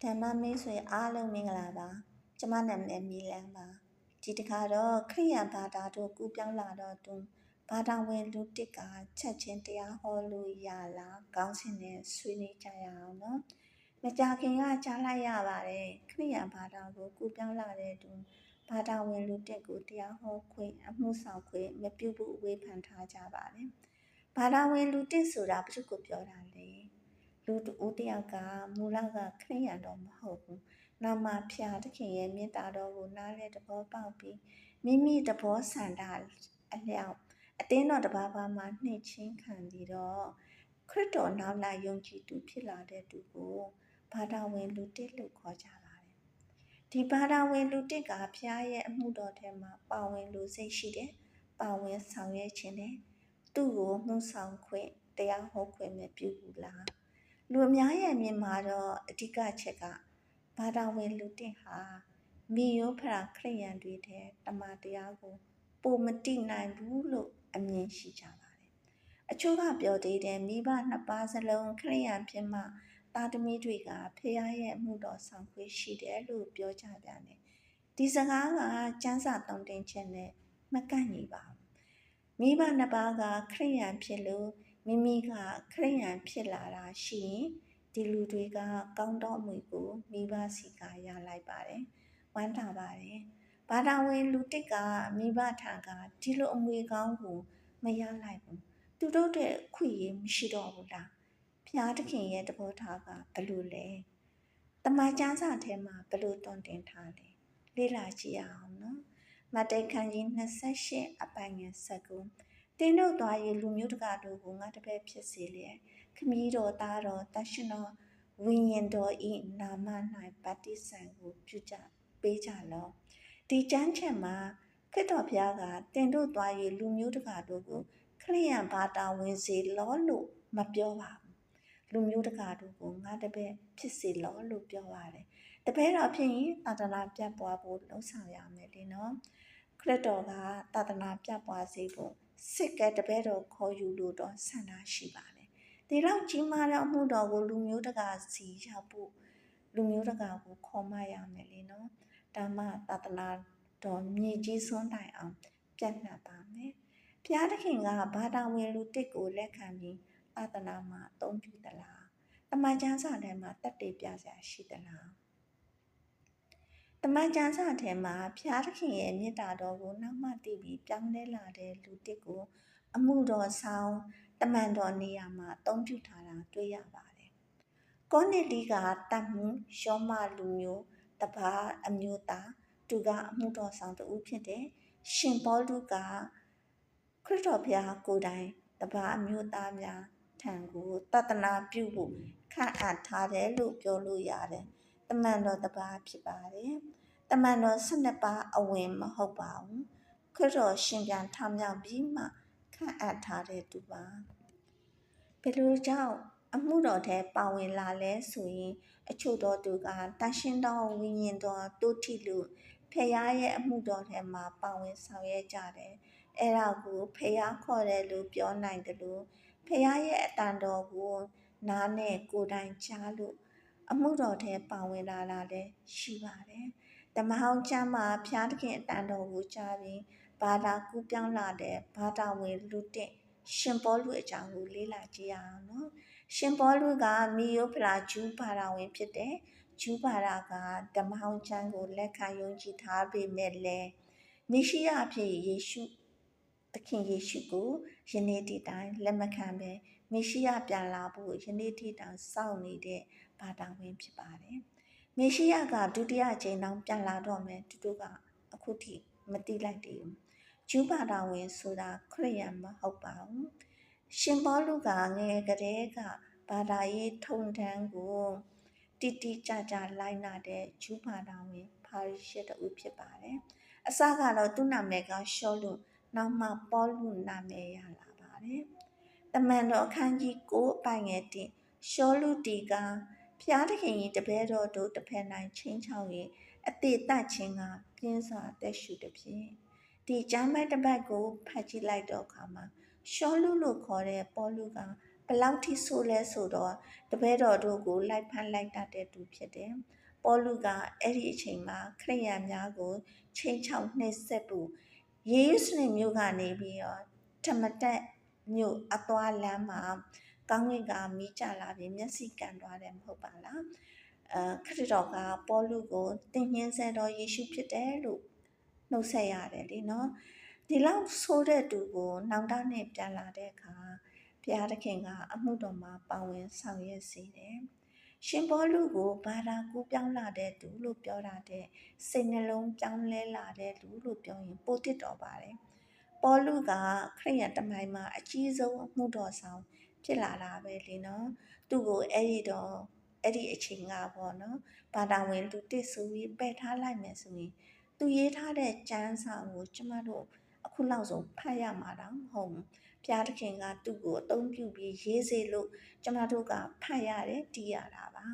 ဓမ္မမင်းဆွေအားလုံးမင်္ဂလာပါကျမနာမည်မီလန်းပါဒီတခါတော့ခရိယန်ဘာသာတို့ကူပြောင်းလာတော့သူဘာသာဝင်လူတစ်ကချက်ချင်းတရားဟောလို့ရလားကောင်းစင်နဲ့ဆွေးနွေးကြရအောင်နော်မကြခင်ကကြားလိုက်ရပါတယ်ခရိယန်ဘာသာကိုကူပြောင်းလာတဲ့သူဘာသာဝင်လူတစ်ကိုတရားဟောခွင့်အမှုဆောင်ခွင့်မပြုဘူးဝေဖန်ထားကြပါတယ်ဘာသာဝင်လူတစ်ဆိုတာဘယ်သူကိုပြောတာလဲလူဦးတယောက်ကမူလကခရိယန်တော့မဟုတ်ဘူးနောက်မှဖျားသခင်ရဲ့မေတ္တာတော်ကိုနားလဲသဘောပေါက်ပြီးမိမိသဘောဆန္ဒအလျောက်အတင်းတော်တစ်ပါးပါးမှာနှိမ့်ချင်းခံပြီးတော့ခရစ်တော်နောက်လာယုံကြည်သူဖြစ်လာတဲ့သူကိုဘာသာဝင်လူတစ်လို့ခေါ်ကြပါတယ်ဒီဘာသာဝင်လူတစ်ကဖျားရဲ့အမှုတော်ထဲမှာပါဝင်လူစိတ်ရှိတယ်ပါဝင်ဆောင်ရွက်ခြင်းတယ်သူ့ကိုမှုဆောင်ခွင့်တရားဟောခွင့်မပြုဘူးလားလူအများရဲ့မြင်မှာတော့အဓိကချက်ကဘာသာဝင်လူတစ်ဟာမိယောဖရာခရိယန်တွေတဲ့တမန်တရားကိုပုံမတိနိုင်ဘူးလို့အမြင်ရှိကြပါတယ်အချို့ကပြောသေးတယ်မိဘနှစ်ပါးစလုံးခရိယန်ဖြစ်မှသားသမီးတွေကဖခင်ရဲ့အမှုတော်ဆောင်ခွင့်ရှိတယ်လို့ပြောကြပြန်တယ်ဒီစကားကကျမ်းစာတုံ့တင်ချက်နဲ့မကန့်ညီပါဘူးမိဘနှစ်ပါးကခရိယန်ဖြစ်လို့မိမိကခရိယန်ဖြစ်လာတာရှိရင်ဒီလူတွေကကောင်းတော်မူကိုမိဘစီကရလိုက်ပါတယ်ဝမ်းသာပါတယ်ဘာသာဝင်လူတစ်ကမိဘထံကဒီလိုအမွေကောင်းကိုမရလိုက်ဘူးသူတို့တဲ့ခွင့်ရမရှိတော့ဘူးလားဖျားသခင်ရဲ့တဘောထားကဘယ်လိုလဲတမန်ကျမ်းစာထဲမှာဘယ်လိုတွင်တင်ထားလဲလေ့လာကြည့်အောင်နော်မဿဲခန်းကြီး28အပိုင်းငယ်19တင်းတို့သွားရလူမျိုးတကာတို့ကိုငါတပည့်ဖြစ်စေလျက်ခမည်းတော်သားတော်တရှင်တော်ဝိညာဉ်တော်ဤနာမ၌ဗတ္တိဇံကိုပြုကြပေးကြလောဒီကျမ်းချက်မှာခရစ်တော်ဘုရားကတင်တို့သွားရလူမျိုးတကာတို့ကိုခရိယန်ဘာသာဝင်စေလောလို့မပြောပါဘူးလူမျိုးတကာတို့ကိုငါတပည့်ဖြစ်စေလောလို့ပြောပါတယ်တပည့်တော်ဖြစ်ရင်သာသနာပြတ်ပွားဖို့လှုံ့ဆော်ရမယ်လေနော်ခရစ်တော်ကသာသနာပြတ်ပွားစေဖို့စစ်ကတပည့်တော်ခေါ်ယူလို့တော့ဆန္ဒရှိပါတယ်ဒီလောက်ကြီးမားတဲ့အမှုတော်ကိုလူမျိုးတကာစီရောက်ဖို့လူမျိုးတကာကိုခေါ်မရမယ်လေနော်ဒါမှသာသနာတော်မြေကြီးစွန်းတိုင်အောင်ပြန့်နှံ့ပါမယ်ဘုရားသခင်ကဘာသာဝင်လူတစ်ကိုလက်ခံပြီးသာသနာမှာအသုံးပြုသလားတမန်ကျမ်းစာထဲမှာတတ်တည်ပြစရာရှိသလားတမန်ကျမ်းစာထဲမှာဘုရားသခင်ရဲ့မေတ္တာတော်ကိုနောက်မှသိပြီးပြောင်းလဲလာတဲ့လူတစ်ကိုအမှုတော်ဆောင်တမန်တော်နေရာမှာအသုံးပြုထားတာတွေ့ရပါတယ်ကောနေလီကတတ်မှုရှောမလူမျိုးတပါးအမျိုးသားသူကအမှုတော်ဆောင်တူဖြစ်တယ်ရှင်ပေါလုကခရစ်တော်ဘုရားကိုယ်တိုင်တပါးအမျိုးသားများထံကိုတသနာပြုဖို့ခန့်အပ်ထားတယ်လို့ပြောလို့ရတယ်တမန်တော်တပါးဖြစ်ပါတယ်တမန်တော်12ပါးအဝင်မဟုတ်ပါဘူးခရစ်တော်ရှင်ပြန်ထမြောက်ပြီးမှခန့်အပ်ထားတဲ့သူပါဘယ်လိုကြောင့်အမှုတော်ထဲပါဝင်လာလဲဆိုရင်အချို့သောသူကတန်ရှင်းသောဝိညာဉ်တော်တိုးထိလို့ဖခင်ရဲ့အမှုတော်ထဲမှာပါဝင်ဆောင်ရွက်ကြတယ်အဲ့ဒါကိုဖခင်ခေါ်တယ်လို့ပြောနိုင်တယ်လို့ဖခင်ရဲ့အတန်တော်ကိုနားနဲ့ကိုယ်တိုင်ကြားလို့အမှုတော်ထဲပါဝင်လာတာလည်းရှိပါတယ်ဓမ္မဟောင်းကျမ်းမှာဖျားသခင်အတန်တော်ကိုကြားပြီးဘာသာကူးပြောင်းလာတဲ့ဘာသာဝင်လူတစ်ရှင်ပေါလုအကြောင်းကိုလေ့လာကြည့်ရအောင်နော်ရှင်ပေါလုကမိယောဖရာဂျူးဘာသာဝင်ဖြစ်တဲ့ဂျူးဘာသာကဓမ္မဟောင်းကျမ်းကိုလက်ခံယုံကြည်ထားပေမဲ့လည်းမေရှိယအဖြစ်ယေရှုသခင်ယေရှုကိုယနေ့ဒီတိုင်းလက်မခံပဲမေရှိယပြန်လာဖို့ယနေ့ဒီတိုင်းစောင့်နေတဲ့ဘာသာဝင်ဖြစ်ပါတယ်မေရှိယကဒုတိယအကြိမ်တောင်ပြန်လာတော့မယ်သူတို့ကအခုထိမသိလိုက်သေးဘူးဂျူးဘာသာဝင်ဆိုတာခရိယန်မဟုတ်ပါဘူးရှင်ပေါလုကငယ်ကလေးကဘာသာရေးထုံတန်းကိုတိတိကျကျလိုက်နာတဲ့ဂျူးဘာသာဝင်ပါရီရှစ်တူဖြစ်ပါတယ်အစကတော့သူ့နာမည်ကရှောလုနောက်မှပေါလုနာမည်ရလာပါတယ်တမန်တော်အခန်းကြီး9အပိုင်းငယ်1ရှောလုတီကဖျားသခင်ကြီးတပည့်တော်တို့တစ်ဖက်နိုင်ချင်းချောင်းရင်အသေးတတ်ခြင်းကပြင်းစွာတက်ရှုတစ်ဖြစ်ဒီကျမ်းပိုက်တစ်ပတ်ကိုဖတ်ကြည့်လိုက်တော့အခါမှာရှောလုလို့ခေါ်တဲ့ပေါလုက ဘလောက်ထိဆိုးလဲဆိုတော့တပည့်တော်တို့ကိုလိုက်ဖမ်းလိုက်တတ်တဲ့သူဖြစ်တယ်ပေါလုကအဲ့ဒီအချိန်မှာခရိယန်များကိုချိန်ချောက်နှိပ်စက်ဖို့ယေရုရှလင်မြို့ကနေပြီးတော့ဓမ္မတက်မြို့အသွားလမ်းမှာကောင်းကင်ကမိကြလာပြီးမျက်စိကန်သွားတယ်မဟုတ်ပါလားခရစ်တော်ကပေါလုကိုတင်ញင်းဆဲတော်ယေရှုဖြစ်တယ်လို့နှုတ်ဆက်ရတယ်လीနော်ဒီလောက်ဆိုးတဲ့သူကိုနောင်တနဲ့ပြန်လာတဲ့အခါဘုရားသခင်ကအမှုတော်မှာပါဝင်ဆောင်ရွက်စေတယ်ရှင်ပေါလုကိုဘာသာကူးပြောင်းလာတဲ့သူလို့ပြောတာတဲ့စိတ်နှလုံးပြောင်းလဲလာတဲ့သူလို့ပြောရင်ပိုတစ်တော်ပါတယ်ပေါလုကခရိယန်တမိုင်းမှာအကြီးဆုံးအမှုတော်ဆောင်ဖြစ်လာတာပဲလीနော်သူ့ကိုအဲ့ဒီအချိန်ကပေါ့နော်ဘာသာဝင်လူတစ်ဆိုပြီးပယ်ထားလိုက်မယ်ဆိုရင်သူရေးထားတဲ့ကျမ်းစာကိုကျမတို့အခုလောက်ဆုံးဖတ်ရမှာတော့မဟုတ်ဘူးဘုရားသခင်ကသူ့ကိုအသုံးပြုပြီးရေးစေလို့ကျမတို့ကဖတ်ရတယ်တည်ရတာပါ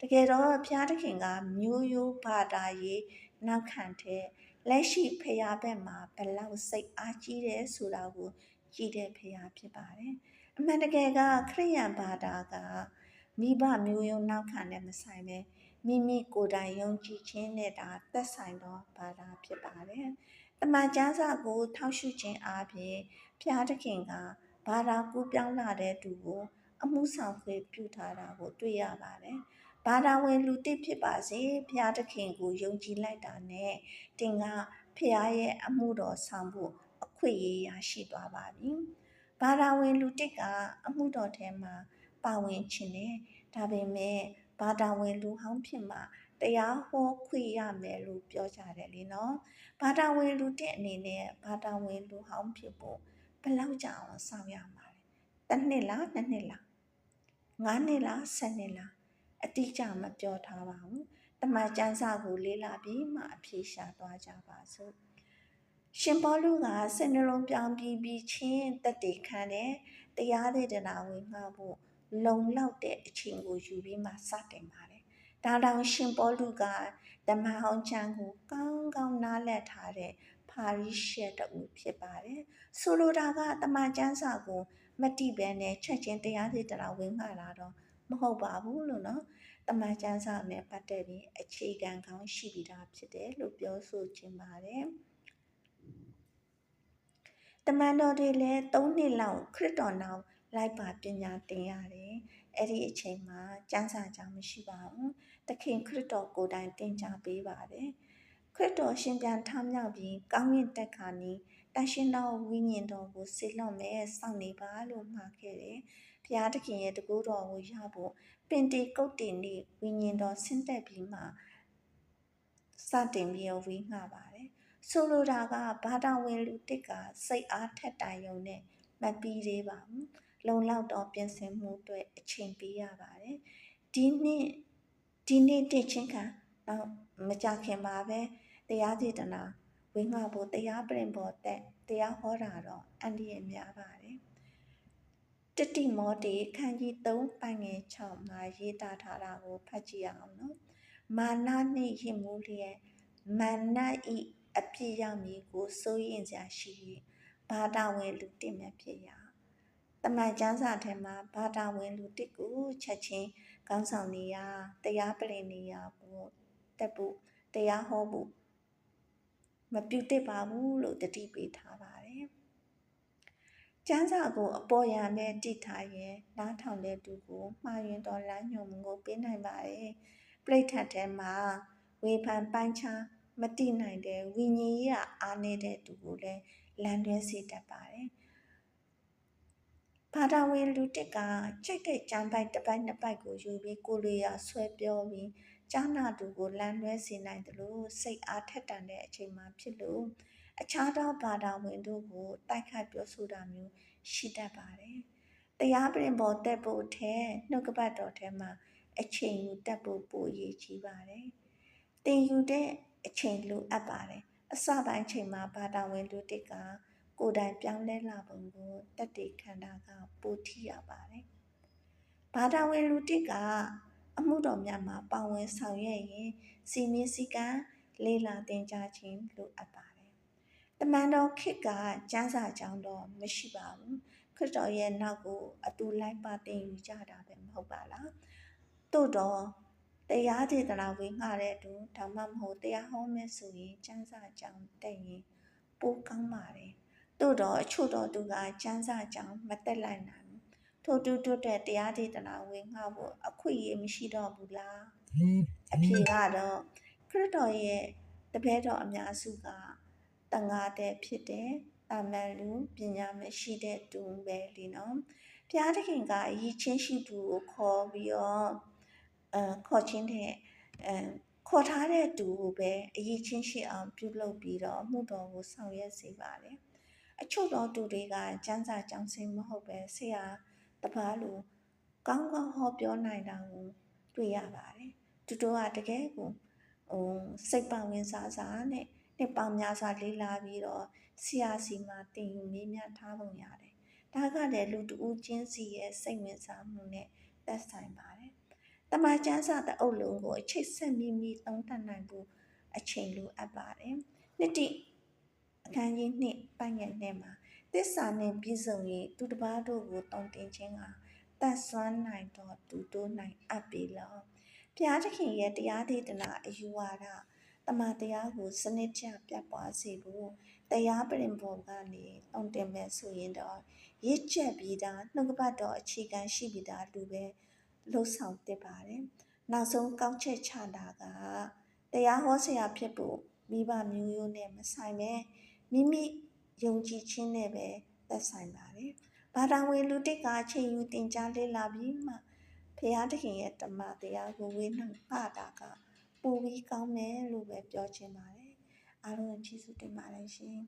တကယ်တော့ဘုရားသခင်ကမျိုးရိုးဘာသာရေးနောက်ခံတဲ့လက်ရှိဖရာဘက်မှာဘလောက်စိတ်အားကြီးတယ်ဆိုတာကိုကြည့်တဲ့ဖရာဖြစ်ပါတယ်အမှန်တကယ်ကခရိယန်ဘာသာကမိဘမျိုးရိုးနောက်ခံနဲ့မဆိုင်ပဲမိမိကိုယ်တိုင်ယုံကြည်ခြင်းနဲ့ဒါသက်ဆိုင်သောဘာသာဖြစ်ပါတယ်တမန်ကျမ်းစာကိုထောက်ရှုခြင်းအပြင်ဘုရားသခင်ကဘာသာကူးပြောင်းလာတဲ့သူကိုအမှုဆောင်ခွင့်ပြုထားတာကိုတွေ့ရပါတယ်ဘာသာဝင်လူတစ်ဖြစ်ပါစေဘုရားသခင်ကိုယုံကြည်လိုက်တာနဲ့တင်ကဖခင်ရဲ့အမှုတော်ဆောင်ဖို့အခွင့်အရေးရရှိသွားပါပြီဘာသာဝင်လူတစ်ကအမှုတော်ထဲမှာပါဝင်ခြင်းနဲ့ဒါပေမဲ့ဘာသာဝင်လူဟောင်းဖြစ်မှာတရားဟောခွင့်ရမယ်လို့ပြောကြတယ်လीနော်ဘာသာဝင်လူတစ်အနေနဲ့ဘာသာဝင်လူဟောင်းဖြစ်ဖို့ဘယ်လောက်ကြာအောင်ဆောင်ရမှာလဲတစ်နှစ်လားနှစ်နှစ်လား9နှစ်လား10နှစ်လားအတိအကျမပြောထားပါဘူးတမန်ကျမ်းစာကိုလေ့လာပြီးမှအဖြေရှာသွားကြပါစို့ရှင်ပေါလုကစိတ်နှလုံးပြောင်းပြီးချင်းတက်တည်ခံတဲ့တရားဒေသနာဝင်ငှဖို့လုံလောက်တဲ့အချိန်ကိုယူပြီးမှစတင်ပါတယ်ဒါတောင်ရှင်ပေါလုကဓမ္မဟောင်းချမ်းကိုကောင်းကောင်းနားလည်ထားတဲ့ဖာရိရှဲတူဖြစ်ပါတယ်ဆိုလိုတာကတမန်ကျမ်းစာကိုမတိပဲနဲ့ချက်ချင်းတရားဒေသနာဝင်ငှတာတော့မဟုတ်ပါဘူးလို့နော်တမန်ကျမ်းစာနဲ့ပတ်သက်ပြီးအခြေခံကောင်းရှိပြီးသားဖြစ်တယ်လို့ပြောဆိုခြင်းပါတယ်တမန်တော်တွေလည်း3နှစ်လောက်ခရစ်တော်နောက်လိုက်ပါပညာသင်ရတယ်အဲ့ဒီအချိန်မှာကျမ်းစာကြောင့်မရှိပါဘူးသခင်ခရစ်တော်ကိုယ်တိုင်သင်ကြားပေးပါတယ်ခရစ်တော်ရှင်ပြန်ထမြောက်ပြီးကောင်းကင်တက်ခါနီးတန်ရှင်တော်ဝိညာဉ်တော်ကိုစေလွှတ်မဲ့စောင့်နေပါလို့မှာခဲ့တယ်ဘုရားသခင်ရဲ့တကူတော်ကိုရဖို့ပင်တေကုတ်တင်နေ့ဝိညာဉ်တော်ဆင်းသက်ပြီးမှစတင်ပြီးဝိငှပါတယ်ဆိုလိုတာကဘာသာဝင်လူတစ်ကစိတ်အားထက်တိုင်ုံနဲ့မပြီးသေးပါဘူးလုံလောက်တော့ပြင်ဆင်မှုအတွက်အချိန်ပေးရပါတယ်ဒီနေ့တချင်းခံတော့မကြခင်ပါပဲတရားဒေသနာဝိငှဖို့တရားပြင်ပေါ်တဲ့တရားဟောတာတော့အန္တရာယ်များပါတယ်တတိမောတေခန်းကြီး3ပိုင်ငယ်6မှာရေးသားထားတာကိုဖတ်ကြည့်အောင်နော်မာနနှင့်ရင်မိုးလျက်မာနဤအပြစ်ရောက်မည်ကိုစိုးရင်စရာရှိဘာသာဝင်လူတစ်မြတ်ဖြစ်ရာတမန်ကျမ်းစာထဲမှာဘာသာဝင်လူတစ်ကိုချက်ချင်းကောင်းဆောင်နေရတရားပြင်နေရဖို့တက်ဖို့တရားဟောဖို့မပြုတ်တစ်ပါဘူးလို့တတိပေးထားပါတယ်ကျမ်းစာကိုအပေါ်ရံနဲ့တိထားရင်နားထောင်တဲ့သူကိုမှားယွင်းတော်လမ်းညွှန်မှုကိုပေးနိုင်ပါတယ်ပြိဋ္ဌာန်ထဲမှာဝေဖန်ပိုင်းခြားမတိနိုင်တဲ့ဝိညာဉ်ရေးအားနေတဲ့သူကိုလည်းလမ်းတွဲစေတတ်ပါတယ်ဘာသာဝင်လူတစ်ကချိန်တဲ့ကျမ်းပိုက်တစ်ပိုက်နှစ်ပိုက်ကိုယူပြီးကိုလိုရာဆွဲပြောပြီးကြားနာသူကိုလမ်းတွဲစေနိုင်တယ်လို့စိတ်အားထက်တန်တဲ့အချိန်မှာဖြစ်လို့အခြားသောဘာသာဝင်တို့ကိုတိုက်ခိုက်ပြောဆိုတာမျိုးရှိတတ်ပါတယ်တရားပြင်ပေါ်တက်ဖို့ထဲနှုတ်ကပတ်တော်ထဲမှာအချိန်ယူတက်ဖို့ပိုအရေးကြီးပါတယ်တင်ယူတဲ့အချိန်လိုအပ်ပါတယ်အစပိုင်းချိန်မှာဘာသာဝင်လူတစ်ကကိုယ်တိုင်ပြောင်းလဲလာပုံကိုတက်တည်ခန္ဓာကပိုထိရပါတယ်ဘာသာဝင်လူတစ်ကအမှုတော်များမှာပါဝင်ဆောင်ရွက်ရင်စီမင်းစည်းကမ်းလေးလာတင်ကြားခြင်းလိုအပ်ပါတယ်တမန်တော်ခေတ်ကကျမ်းစာကြောင်းတော့မရှိပါဘူးခ ရစ်တော်ရဲ့နောက်ကိုအတူလိုက်ပါတင်ယူကြတာပဲမဟုတ်ပါလားသို့တော့တရားဒေသနာဝေငှတဲ့သူဒါမှမဟုတ်တရားဟောမယ်ဆိုရင်ကျမ်းစာကြောင်းတက်ရင်ပိုကောင်းပါတယ်သို့တော့အချို့တော်သူကကျမ်းစာကြောင်းမတက်လိုက်နိုင်ဘူးထို့တူတွတဲ့တရားဒေသနာဝေငှဖို့အခွင့်အရေးမရှိတော့ဘူးလားအဖြေကတော့ခရစ်တော်ရဲ့တပည့်တော်အများစုကတန်ဃာတဲ့ဖြစ်တဲ့တာမန်လူပညာမရှိတဲ့သူပဲလीနော်ဘုရားသခင်ကအရေးချင်းရှိသူကိုခေါ်ပြီးတော့ခေါ်ချင်းတဲ့ခေါ်ထားတဲ့သူကိုပဲအရေးချင်းရှိအောင်ပြုလုပ်ပြီးတော့မှုတော်ကိုဆောင်ရွက်စေပါတယ်အချို့သောသူတွေကကျမ်းစာကြောင်းစင်မဟုတ်ပဲဆရာတပားလိုကောင်းကောင်းဟောပြောနိုင်တာကိုတွေ့ရပါတယ်သူတို့ကတကယ်ကိုစိတ်ပါဝင်စားစားနဲ့နှစ်ပေါင်းများစွာလေးလာပြီးတော့ဆရာစီမှာတင်ယူမေးမြန်းထားပုံရတယ်ဒါကလည်းလူတဦးချင်းစီရဲ့စိတ်ဝင်စားမှုနဲ့သက်ဆိုင်ပါတယ်တမန်ကျမ်းစာတအုပ်လုံးကိုအချိတ်ဆက်မိမိသုံးသပ်နိုင်ဖို့အချိန်လိုအပ်ပါတယ်နှစ်တိအခန်းကြီး2ပိုင်းငယ်နဲ့မှာသစ္စာနှင့်ပြည့်စုံ၍သူတစ်ပါးတို့ကိုတုံတင်ခြင်းကတတ်ဆွမ်းနိုင်သောသူတို့၌အပ်ပေလောဘုရားသခင်ရဲ့တရားဒေသနာအယူဝါဒတမန်တရားကိုစနစ်ကျပြတ်ပွားစေဖို့တရားပြင်ပုံကနေတုံတင်မဲ့ဆိုရင်တော့ရစ်ချက်ပြီးသားနှုတ်ကပတ်တော်အခြေခံရှိပြီးသားလူပဲလှုပ်ဆောင်တတ်ပါတယ်နောက်ဆုံးကောက်ချက်ချတာကတရားဟောဆရာဖြစ်ဖို့မိဘမျိုးရိုးနဲ့မဆိုင်ပဲမိမိယုံကြည်ခြင်းနဲ့ပဲသက်ဆိုင်ပါတယ်ဘာသာဝင်လူတစ်ကအချိန်ယူတင်ကြားလေ့လာပြီးမှဘုရားသခင်ရဲ့တမန်တရားကိုဝေနှံပါတာကပူပြီးကောင်းမယ်လို့ပဲပြောချင်ပါတယ်အားလုံးကျေးဇူးတင်ပါတယ်ရှင်